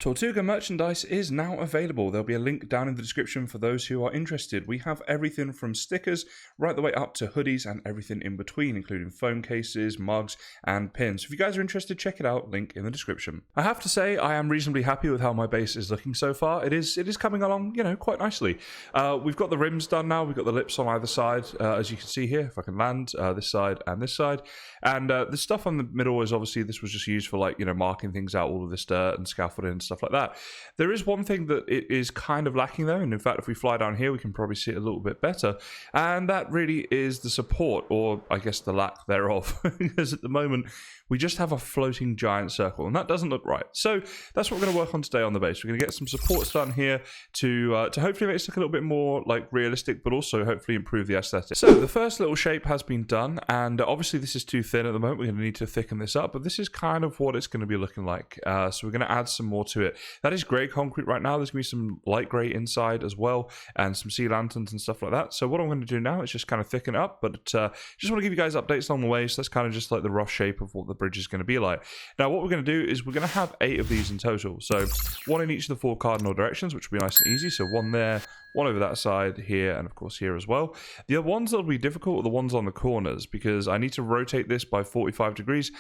Tortuga merchandise is now available. There'll be a link down in the description for those who are interested. We have everything from stickers right the way up to hoodies and everything in between, including phone cases, mugs, and pins. If you guys are interested, check it out. Link in the description. I have to say, I am reasonably happy with how my base is looking so far. It is coming along, quite nicely. We've got the rims done now. We've got the lips on either side, as you can see here. If I can land this side and this side, and the stuff on the middle is obviously this was just used for marking things out, all of this dirt and scaffolding and stuff like that. There is one thing that it is kind of lacking though, and in fact if we fly down here we can probably see it a little bit better, and that really is the support, or I guess the lack thereof, because at the moment we just have a floating giant circle and that doesn't look right. So that's what we're going to work on today on the base. We're going to get some supports done here to hopefully make it look a little bit more realistic, but also hopefully improve the aesthetic. So the first little shape has been done, and obviously this is too thin at the moment. We're going to need to thicken this up, but this is kind of what it's going to be looking like. So we're going to add some more to it. That is grey concrete right now. There's going to be some light grey inside as well, and some sea lanterns and stuff like that. So what I'm going to do now is just kind of thicken it up, but just want to give you guys updates along the way. So that's kind of just like the rough shape of what the bridge is going to be like. Now what we're going to do is we're going to have 8 of these in total. So one in each of the 4 cardinal directions, which will be nice and easy. So one there, one over that side here, and of course here as well. The other ones that will be difficult are the ones on the corners, because I need to rotate this by 45 degrees,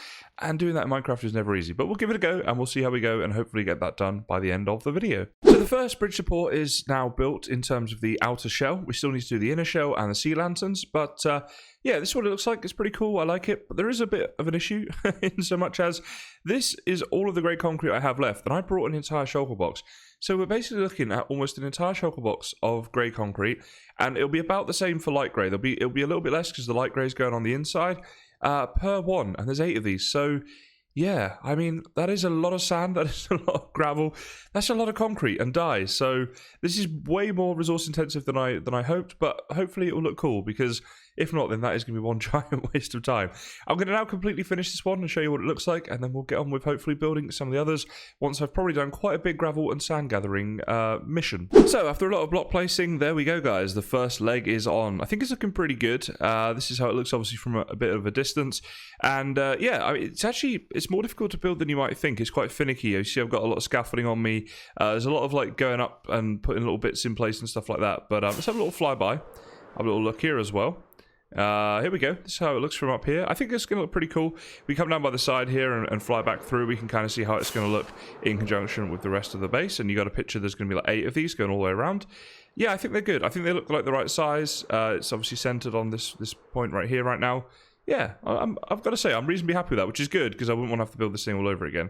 and doing that in Minecraft is never easy. But we'll give it a go, and we'll see how we go, and hopefully get that done by the end of the video. So the first bridge support is now built in terms of the outer shell. We still need to do the inner shell and the sea lanterns, but yeah, this is what it looks like. It's pretty cool. I like it, but there is a bit of an issue in so much as this is all of the grey concrete I have left, and I brought an entire shulker box. So we're basically looking at almost an entire shulker box of grey concrete, and it'll be about the same for light grey. It'll be a little bit less because the light grey is going on the inside per one, and there's 8 of these. So yeah, I mean, that is a lot of sand, that is a lot of gravel, that's a lot of concrete and dye. So this is way more resource intensive than I hoped, but hopefully it will look cool, because if not, then that is going to be one giant waste of time. I'm going to now completely finish this one and show you what it looks like, and then we'll get on with hopefully building some of the others once I've probably done quite a big gravel and sand gathering mission. So after a lot of block placing, there we go guys, the first leg is on. I think it's looking pretty good. This is how it looks obviously from a bit of a distance, and yeah, I mean, it's more difficult to build than you might think. It's quite finicky. You see I've got a lot of scaffolding on me. There's a lot of going up and putting little bits in place and stuff like that, but let's have a little flyby. Have a little look here as well. Here we go. This is how it looks from up here. I think it's going to look pretty cool. We come down by the side here and fly back through. We can kind of see how it's going to look in conjunction with the rest of the base. And you got a picture, there's going to be 8 of these going all the way around. Yeah, I think they're good. I think they look like the right size. It's obviously centered on this point right here right now. Yeah, I've got to say, I'm reasonably happy with that, which is good, because I wouldn't want to have to build this thing all over again.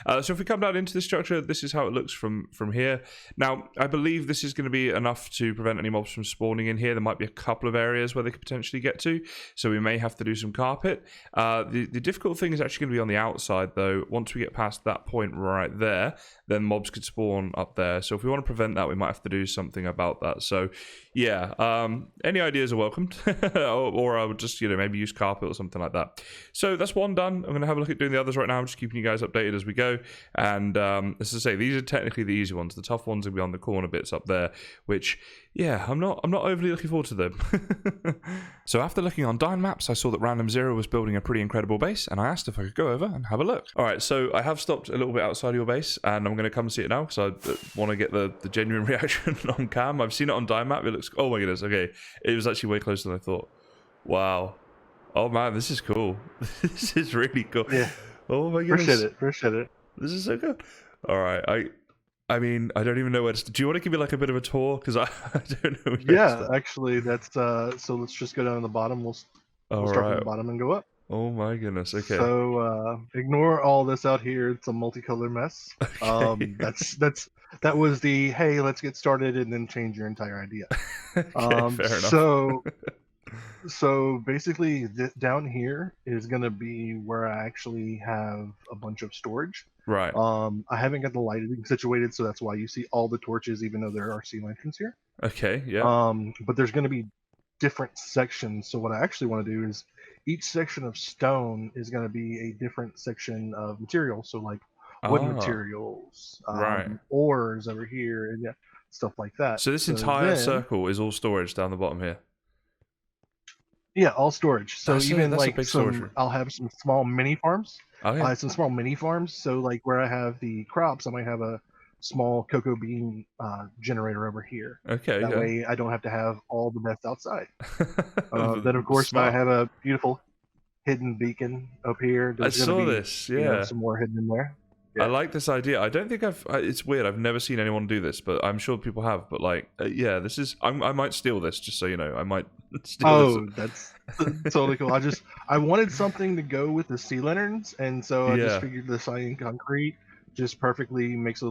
So if we come down into this structure, this is how it looks from here. Now, I believe this is going to be enough to prevent any mobs from spawning in here. There might be a couple of areas where they could potentially get to, so we may have to do some carpet. The difficult thing is actually going to be on the outside, though. Once we get past that point right there, then mobs could spawn up there. So if we want to prevent that, we might have to do something about that. So yeah, any ideas are welcomed, or I would just maybe use carpet or something like that. So that's one done. I'm going to have a look at doing the others right now. I'm just keeping you guys updated as we go. And as I say, these are technically the easy ones. The tough ones will be on the corner bits up there, which yeah, I'm not overly looking forward to them. So after looking on Dyn maps, I saw that Random Zero was building a pretty incredible base, and I asked if I could go over and have a look. All right, so I have stopped a little bit outside of your base, and I'm going to come and see it now, because I want to get the genuine reaction on cam. I've seen it on Dyn map. It looks, oh my goodness, okay. It was actually way closer than I thought. Wow. Oh man, this is cool. This is really cool. Yeah. Oh my goodness. Appreciate it. This is so good. All right, I mean, I don't even know where to... Do you want to give me a bit of a tour? Because I don't know. Yeah, actually, that's... so let's just go down to the bottom. We'll start from the bottom and go up. Oh my goodness, okay. So, ignore all this out here. It's a multicolored mess. Okay. That was the, hey, let's get started and then change your entire idea. Okay, fair enough. So basically, down here is going to be where I actually have a bunch of storage. Right. I haven't got the lighting situated, so that's why you see all the torches, even though there are sea lanterns here. Okay, yeah. But there's going to be different sections. So what I actually want to do is each section of stone is going to be a different section of material. So like wood materials, ores over here, and yeah, stuff like that. So this entire circle is all storage down the bottom here. Yeah, all storage. So even like I'll have some small mini farms. Okay. Some small mini farms. So like where I have the crops, I might have a small cocoa bean generator over here. Okay, That yeah. way I don't have to have all the mess outside. Then of course I Smart. have a beautiful hidden beacon up here. I There's going to saw be, this, yeah. some more hidden in there. I Yeah. like this idea. I don't think it's weird. I've never seen anyone do this, but I'm sure people have. But like, yeah, this is. I might steal this, just so you know. I might steal this. Oh, that's totally cool. I wanted something to go with the sea lanterns, and so I just Yeah, figured the cyan concrete just perfectly makes a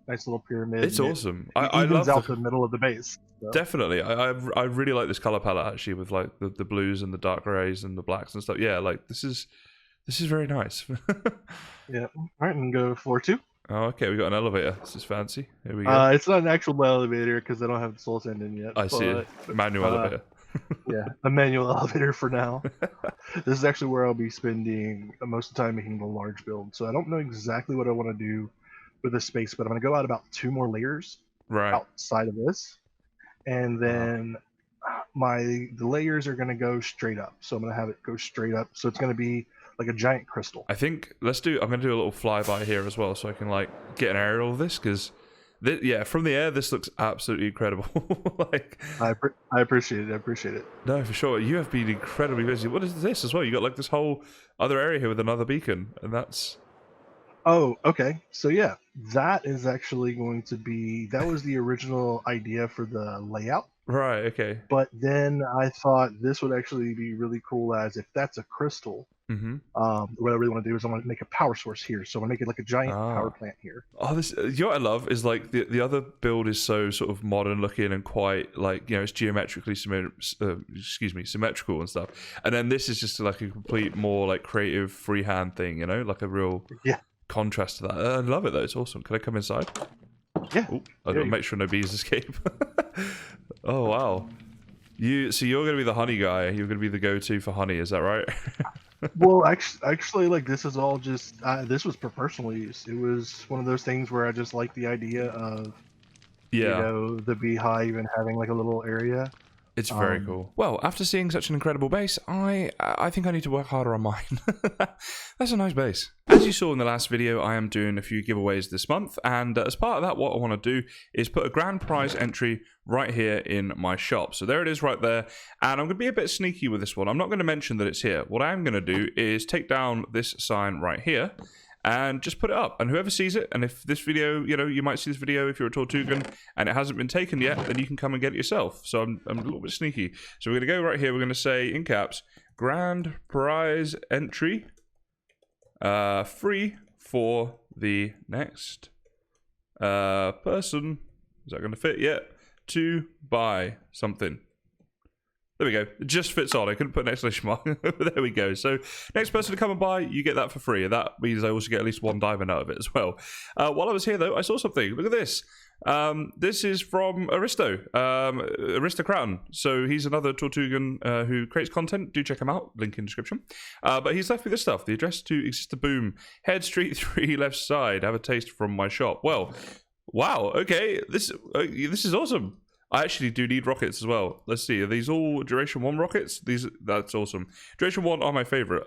nice little pyramid, it's and it awesome. it I evens love out the the middle of the base. So, definitely. I really like this color palette actually, with like the blues and the dark grays and the blacks and stuff. Yeah, like this is very nice. yeah. All right, and go floor 2. Oh, okay, we got an elevator. This is fancy. Here we go. It's not an actual elevator because I don't have the soul sand in yet. I see a But manual elevator. yeah, a manual elevator for now. This is actually where I'll be spending most of the time making the large build. So I don't know exactly what I want to do with this space, but I'm going to go out about 2 more layers Right. outside of this, and then the layers are going to go straight up. So I'm going to have it go straight up. So it's going to be like a giant crystal. I think I'm going to do a little flyby here as well, so I can like get an aerial of this, because yeah, from the air this looks absolutely incredible. Like, I appreciate it. I appreciate it. no, for sure. You have been incredibly busy. What is this as well? You got like this whole other area here with another beacon, and that's Oh, okay. So yeah, that is actually going to be that was the original idea for the layout. right. Okay. But then I thought this would actually be really cool as if that's a crystal. Mm-hmm. What I really want to do is I want to make a power source here. So I'm gonna make it like a giant power plant here. Oh, this you know what I love is like the other build is so sort of modern looking and quite like, you know, it's geometrically symmetrical and stuff. And then this is just like a complete more like creative freehand thing, you know, like a real contrast to that. I love it though. It's awesome. Can I come inside? Yeah. Ooh, I've got to make sure no bees escape. Oh wow. So you're gonna be the honey guy. You're gonna be the go-to for honey. Is that right? Well, actually, like this is all just this was for personal use. It was one of those things where I just like the idea of the beehive and having like a little area. It's very cool. Well, after seeing such an incredible base, I think I need to work harder on mine. That's a nice base. As you saw in the last video, I am doing a few giveaways this month, and as part of that, what I want to do is put a grand prize entry right here in my shop. So there it is right there, and I'm going to be a bit sneaky with this one. I'm not going to mention that it's here. What I am going to do is take down this sign right here, and just put it up, and whoever sees it, and if this video, you know, you might see this video if you're a Tortugan and it hasn't been taken yet, then you can come and get it yourself. So I'm a little bit sneaky. So we're going to go right here, we're going to say in caps, grand prize entry, free for the next person, is that going to fit? Yeah, to buy something. There we go. It just fits on. I couldn't put an exclamation mark. There we go. So next person to come and buy, you get that for free. And that means I also get at least 1 diamond out of it as well. While I was here, though, I saw something. Look at this. This is from Aristocrat. So he's another Tortugan who creates content. Do check him out. Link in description. But he's left me this stuff. The address to Exista Boom. Head Street 3 left side. Have a taste from my shop. Well, wow. Okay. This is awesome. I actually do need rockets as well. Let's see. Are these all Duration 1 rockets? That's awesome. Duration 1 are my favorite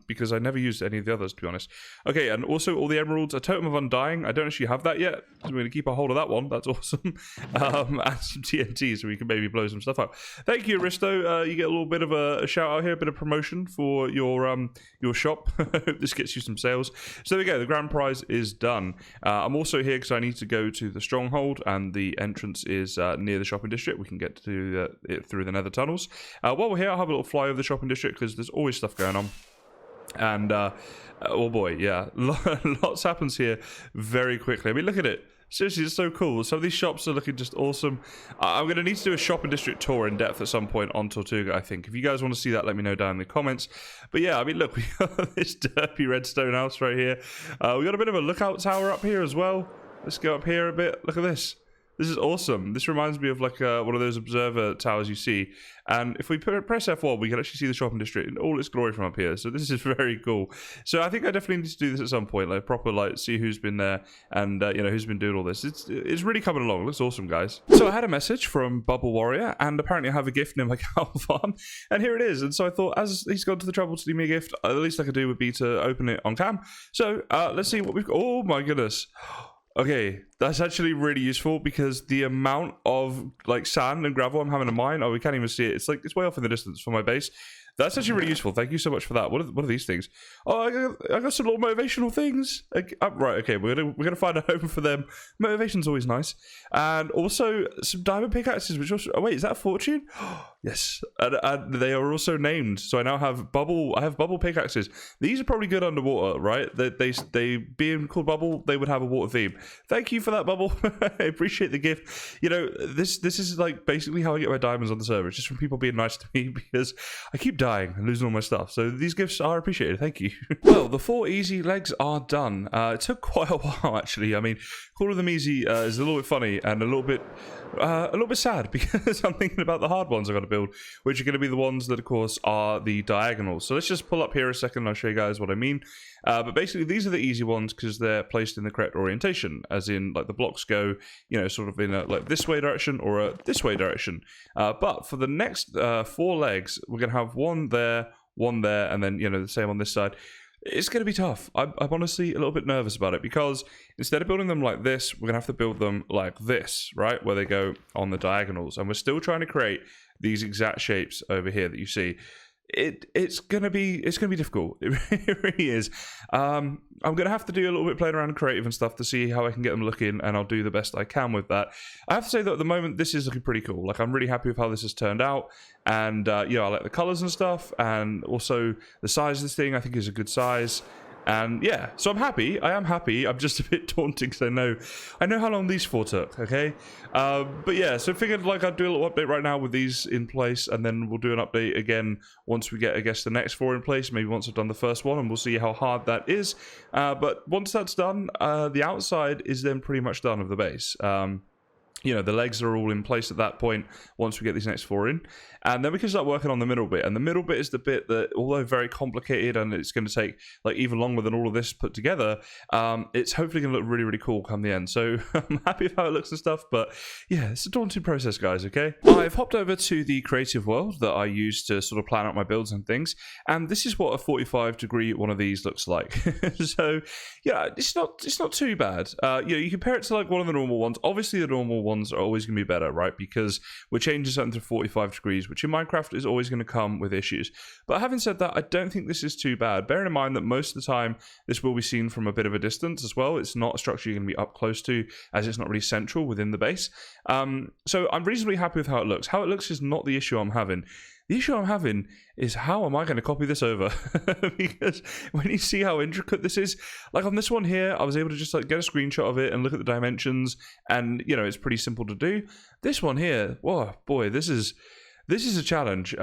because I never used any of the others, to be honest. Okay, and also all the emeralds. A Totem of Undying. I don't actually have that yet. So we're going to keep a hold of that one. That's awesome. And some TNT so we can maybe blow some stuff up. Thank you, Aristo. You get a little bit of a shout out here, a bit of promotion for your shop. Hope this gets you some sales. So there we go. The grand prize is done. I'm also here because I need to go to the stronghold, and the entrance is near the shopping district. We can get to it through the nether tunnels. While we're here, I'll have a little fly over the shopping district because there's always stuff going on. And oh boy, yeah, lots happens here very quickly. I mean, look at it. Seriously, it's so cool. Some of these shops are looking just awesome. I'm going to need to do a shopping district tour in depth at some point on Tortuga, I think. If you guys want to see that, let me know down in the comments. But yeah, I mean, look, we got this derpy redstone house right here. We got a bit of a lookout tower up here as well. Let's go up here a bit. Look at this. This is awesome. This reminds me of like one of those observer towers you see. And if we press F1, we can actually see the shopping district in all its glory from up here. So this is very cool. So I think I definitely need to do this at some point, like proper, like see who's been there and who's been doing all this. It's really coming along. It looks awesome, guys. So I had a message from Bubble Warrior, and apparently I have a gift near my cow farm, and here it is. And so I thought, as he's gone to the trouble to do me a gift, the least I could do would be to open it on cam. So let's see what we've got. Oh my goodness. Okay, that's actually really useful because the amount of like sand and gravel I'm having to mine, we can't even see it. It's like it's way off in the distance from my base. That's actually really useful. Thank you so much for that. What are these things? Oh, I got some little motivational things. Right, okay, we're gonna find a home for them. Motivation's always nice, and also some diamond pickaxes. Which also, oh wait, is that a fortune? Yes, and they are also named. So I now have bubble. I have bubble pickaxes. These are probably good underwater, right? They being called bubble, they would have a water theme. Thank you for that, bubble. I appreciate the gift. You know, this is like basically how I get my diamonds on the server. It's just from people being nice to me because I keep dying and losing all my stuff. So these gifts are appreciated. Thank you. Well, the 4 easy legs are done. It took quite a while actually. I mean, calling them easy is a little bit funny and a little bit sad because I'm thinking about the hard ones I've got to build, which are going to be the ones that, of course, are the diagonals. So let's just pull up here a second and I'll show you guys what I mean. But basically, these are the easy ones because they're placed in the correct orientation, as in, like, the blocks go, you know, sort of in a, like, this way direction or a this way direction. But for the next 4 legs, we're going to have one there, and then, you know, the same on this side. It's going to be tough. I'm honestly a little bit nervous about it because instead of building them like this, we're going to have to build them like this, right? Where they go on the diagonals. And we're still trying to create these exact shapes over here that you see. It's gonna be difficult. It really is. I'm gonna have to do a little bit playing around creative and stuff to see how I can get them looking, and I'll do the best I can with that. I have to say that at the moment this is looking pretty cool. Like, I'm really happy with how this has turned out, and you know, I like the colors and stuff, and also the size of this thing I think is a good size. And yeah, so I'm happy. I am happy. I'm just a bit daunted because I know how long these 4 took. Okay, but yeah, so I figured like I'd do a little update right now with these in place, and then we'll do an update again once we get, I guess, the next 4 in place. Maybe once I've done the first one, and we'll see how hard that is. But once that's done, the outside is then pretty much done of the base. You know, the legs are all in place at that point once we get these next 4 in. And then we can start working on the middle bit. And the middle bit is the bit that, although very complicated and it's going to take like even longer than all of this put together, it's hopefully going to look really, really cool come the end. So I'm happy with how it looks and stuff. But yeah, it's a daunting process, guys, okay? I've hopped over to the creative world that I use to sort of plan out my builds and things. And this is what a 45-degree one of these looks like. So yeah, it's not too bad. You know, you compare it to like one of the normal ones. Obviously, the normal ones are always going to be better, right? Because we're changing something to 45 degrees, which in Minecraft is always going to come with issues. But having said that, I don't think this is too bad. Bearing in mind that most of the time, this will be seen from a bit of a distance as well. It's not a structure you're going to be up close to, as it's not really central within the base. So I'm reasonably happy with how it looks. How it looks is not the issue I'm having. The issue I'm having is how am I going to copy this over? Because when you see how intricate this is, like on this one here, I was able to just like get a screenshot of it and look at the dimensions, and you know, it's pretty simple to do. This one here, whoa, boy, this is a challenge.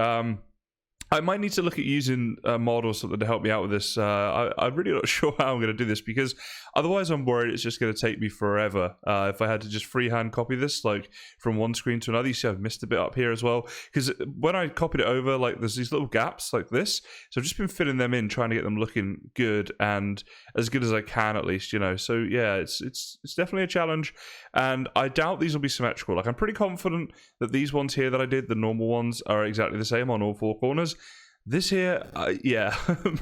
I might need to look at using a mod or something to help me out with this. I'm really not sure how I'm going to do this because otherwise I'm worried it's just going to take me forever if I had to just freehand copy this like from one screen to another. You see I've missed a bit up here as well because when I copied it over, like there's these little gaps like this. So I've just been filling them in, trying to get them looking good and as good as I can at least, you know. So yeah, it's definitely a challenge, and I doubt these will be symmetrical. Like I'm pretty confident that these ones here that I did, the normal ones, are exactly the same on all 4 corners. This here, yeah,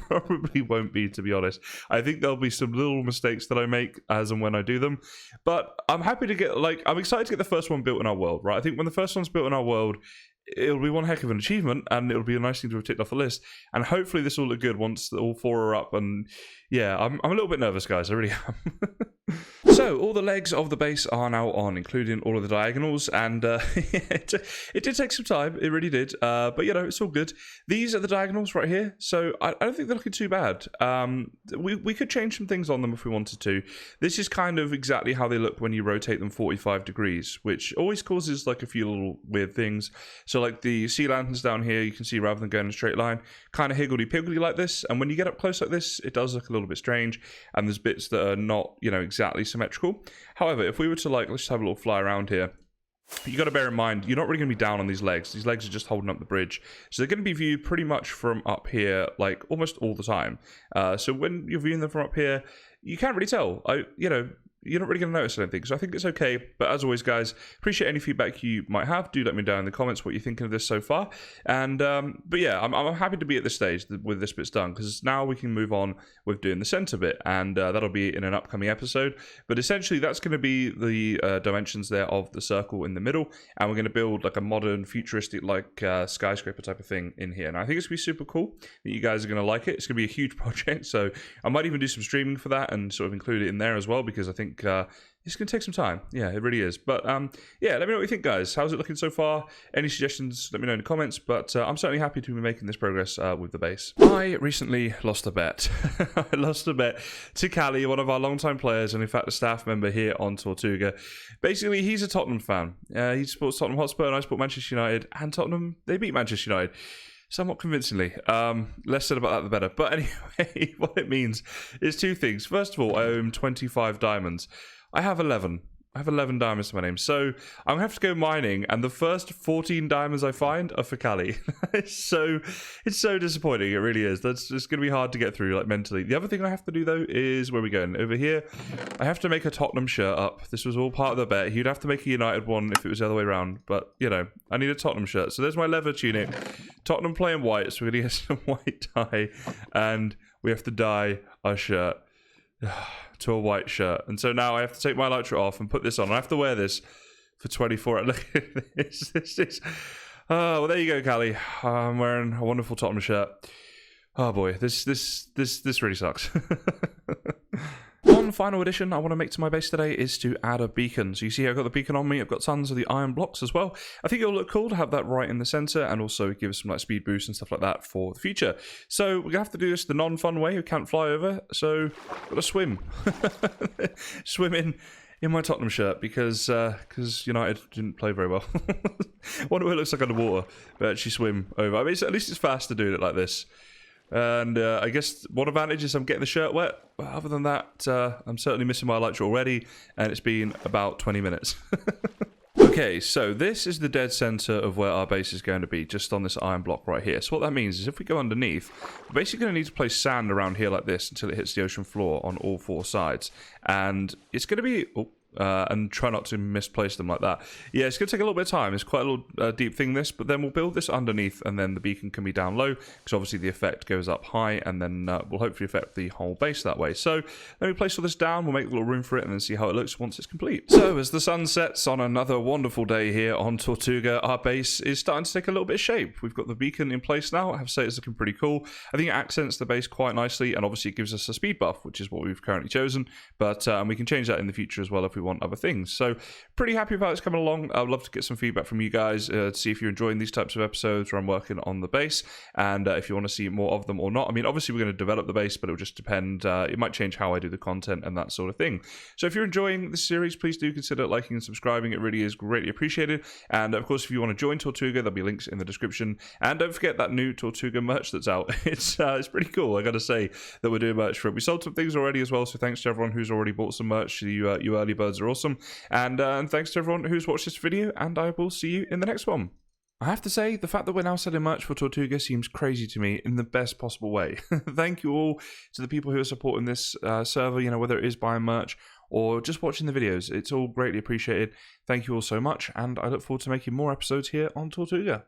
probably won't be, to be honest. I think there'll be some little mistakes that I make as and when I do them. But I'm happy to get, like, I'm excited to get the first one built in our world, right? I think when the first one's built in our world, it'll be one heck of an achievement, and it'll be a nice thing to have ticked off the list. And hopefully this will look good once all 4 are up. And yeah, I'm a little bit nervous, guys. I really am. So all the legs of the base are now on, including all of the diagonals, and it did take some time. It really did, but you know, it's all good. These are the diagonals right here, so I don't think they're looking too bad. We could change some things on them if we wanted to. This is kind of exactly how they look when you rotate them 45 degrees, which always causes like a few little weird things. So like the sea lanterns down here, you can see rather than going in a straight line, kind of higgledy-piggledy like this, and when you get up close like this, it does look a little bit strange, and there's bits that are not, you know, exactly symmetrical. However, if we were to like, let's just have a little fly around here, you got to bear in mind, you're not really going to be down on these legs. These legs are just holding up the bridge. So they're going to be viewed pretty much from up here, like almost all the time. So when you're viewing them from up here, you can't really tell. You know, you're not really going to notice anything. So I think it's okay. But as always, guys, appreciate any feedback you might have. Do let me know in the comments what you're thinking of this so far. And but yeah, I'm happy to be at this stage with this bit's done, because now we can move on with doing the center bit, and that'll be in an upcoming episode. But essentially, that's going to be the dimensions there of the circle in the middle, and we're going to build like a modern, futuristic, like skyscraper type of thing in here. And I think it's going to be super cool. That you guys are going to like it. It's going to be a huge project, so I might even do some streaming for that and sort of include it in there as well, because I think it's going to take some time. Yeah, it really is. But yeah, let me know what you think, guys. How's it looking so far? Any suggestions, let me know in the comments. But I'm certainly happy to be making this progress with the base. I recently lost a bet. I lost a bet to Callie, one of our longtime players, and in fact a staff member here on Tortuga. Basically, he's a Tottenham fan. He supports Tottenham Hotspur, and I support Manchester United. And Tottenham, they beat Manchester United. Somewhat convincingly. Less said about that, the better. But anyway, what it means is two things. First of all, I owe him 25 diamonds. I have 11. I have 11 diamonds to my name. So I'm going to have to go mining, and the first 14 diamonds I find are for Callie. it's so disappointing. It really is. It's going to be hard to get through, like, mentally. The other thing I have to do, though, is where are we going? Over here, I have to make a Tottenham shirt up. This was all part of the bet. He'd have to make a United one if it was the other way around. But, you know, I need a Tottenham shirt. So there's my leather tunic. Tottenham playing white, so we're going to get some white dye. And we have to dye our shirt to a white shirt. And so now I have to take my elytra off and put this on. I have to wear this for 24 hours. Look at this. Oh, well, there you go, Callie. I'm wearing a wonderful Tottenham shirt. Oh boy, this really sucks. One final addition I want to make to my base today is to add a beacon. So you see I've got the beacon on me, I've got tons of the iron blocks as well. I think it'll look cool to have that right in the center, and also give us some like speed boost and stuff like that for the future. So we're going to have to do this the non-fun way. We can't fly over, so I've got to swim. Swim in my Tottenham shirt, because United didn't play very well. Wonder what it looks like underwater, but actually swim over. I mean, at least it's faster doing it like this. And I guess one advantage is I'm getting the shirt wet. But other than that, I'm certainly missing my elytra already, and it's been about 20 minutes. Okay, so this is the dead center of where our base is going to be, just on this iron block right here. So what that means is if we go underneath, we're basically going to need to place sand around here like this until it hits the ocean floor on all four sides. And it's going to be... and try not to misplace them like that. Yeah, it's going to take a little bit of time. It's quite a little deep thing, this, but then we'll build this underneath, and then the beacon can be down low, because obviously the effect goes up high, and then we'll hopefully affect the whole base that way. So let me place all this down, we'll make a little room for it, and then see how it looks once it's complete. So as the sun sets on another wonderful day here on Tortuga, our base is starting to take a little bit of shape. We've got the beacon in place now. I have to say it's looking pretty cool. I think it accents the base quite nicely, and obviously it gives us a speed buff, which is what we've currently chosen, but we can change that in the future as well if we want other things. So pretty happy about it's coming along. I'd love to get some feedback from you guys to see if you're enjoying these types of episodes where I'm working on the base, and if you want to see more of them or not. I mean, obviously we're going to develop the base, but it'll just depend. It might change how I do the content and that sort of thing. So if you're enjoying this series, please do consider liking and subscribing. It really is greatly appreciated. And of course, if you want to join Tortuga, there'll be links in the description. And don't forget that new Tortuga merch that's out. It's pretty cool. I got to say that we're doing merch for it. We sold some things already as well, so thanks to everyone who's already bought some merch. You early birds are awesome. And thanks to everyone who's watched this video, and I will see you in the next one. I have to say, the fact that we're now selling merch for Tortuga seems crazy to me in the best possible way. Thank you all to the people who are supporting this server, you know, whether it is buying merch or just watching the videos. It's all greatly appreciated. Thank you all so much, and I look forward to making more episodes here on Tortuga.